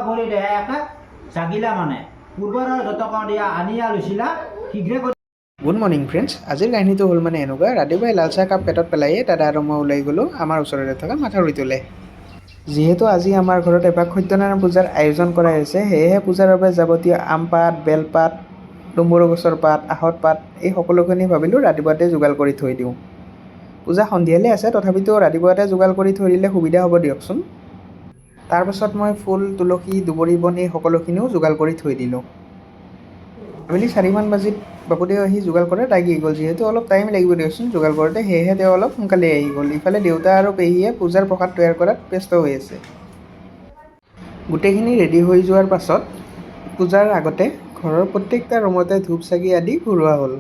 ভৰি দেহাকে জাগিলা মানে পূৰ্বৰ যতক দিয়া আনিয়া লৈছিলা শীঘ্ৰে। Good morning friends. আজিৰ কাহিনীটো হ'ল মানে এনেকুৱা, ৰাতিপুৱাই লাল চাহ কাপ পেটত পেলাইয়ে দাদা আৰু মই ওলাই গ'লোঁ আমাৰ ওচৰতে থকা মাথাউৰিটোলৈ। যিহেতু আজি আমাৰ ঘৰত এপাক সত্যনাৰায়ণ পূজাৰ আয়োজন কৰা হৈছে, সেয়েহে পূজাৰ বাবে যাৱতীয় আম পাত, বেলপাত, ডুমুৰ গছৰ পাত, আহঁত পাত এই সকলোখিনি ভাবিলোঁ ৰাতিপুৱাতে যোগাৰ কৰি থৈ দিওঁ। পূজা সন্ধিয়ালৈ আছে, তথাপিতো ৰাতিপুৱাতে যোগাৰ কৰি থৈ দিলে সুবিধা হ'ব দিয়কচোন। তাৰপাছত মই ফুল, তুলসী, দুবৰি বন এই সকলোখিনিও যোগাৰ কৰি থৈ দিলোঁ। আবেলি 4মান বাজিত বাপুদেউ আহি যোগাৰ কৰাত লাগি গ'ল। যিহেতু অলপ টাইম লাগিব দিয়কচোন যোগাৰ কৰোঁতে, সেয়েহে তেওঁ অলপ সোনকালে আহি গ'ল। ইফালে দেউতা আৰু পেহীয়ে পূজাৰ প্ৰসাদ তৈয়াৰ কৰাত ব্যস্ত হৈ আছে। গোটেইখিনি ৰেডি হৈ যোৱাৰ পাছত পূজাৰ আগতে ঘৰৰ প্ৰত্যেকটা ৰুমতে ধূপ চাকি আদি ঘূৰোৱা হ'ল।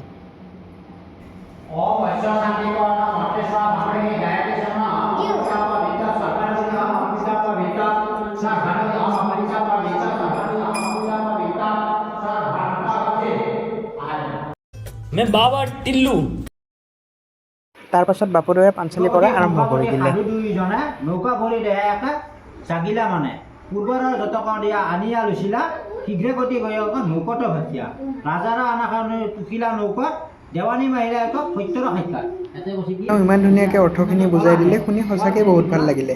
তাৰ পাছত বাপুদেৱে পাঞ্চালী কৰা আৰম্ভ কৰি দিলে। দুইজনে নৌকা ভৰি দেহাকে জাগিলা মানে পূৰ্বৰ যতক দিয়া আনিয়া লৈছিলা শীঘ্ৰে গতি গৈ নৌকত ভাতিয়া ৰাজাৰা আনা কাৰণে টুকিলা নৌকত দেৱানী মাহিলা এক সত্যৰ সাক্ষাৎ। ইমান ধুনীয়াকৈ অৰ্থখিনি বুজাই দিলে শুনি সঁচাকৈ বহুত ভাল লাগিলে।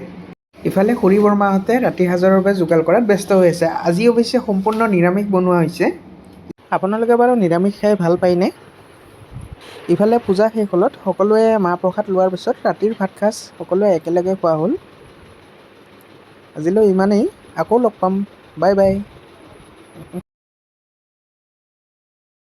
ইফালে খুৰী বৰমাহঁতে ৰাতি সাজৰ বাবে যোগাৰ কৰাত ব্যস্ত হৈ আছে। আজি অৱশ্যে সম্পূৰ্ণ নিৰামিষ বনোৱা হৈছে। আপোনালোকে বাৰু নিৰামিষ খাই ভাল পায়নে? ইফালে পূজা শেষ হ'লত সকলোৱে মাহ প্ৰসাদ লোৱাৰ পিছত ৰাতিৰ ভাত সাজ সকলোৱে একেলগে খোৱা হ'ল। আজিলৈ ইমানেই, আকৌ লগ পাম। Bye bye.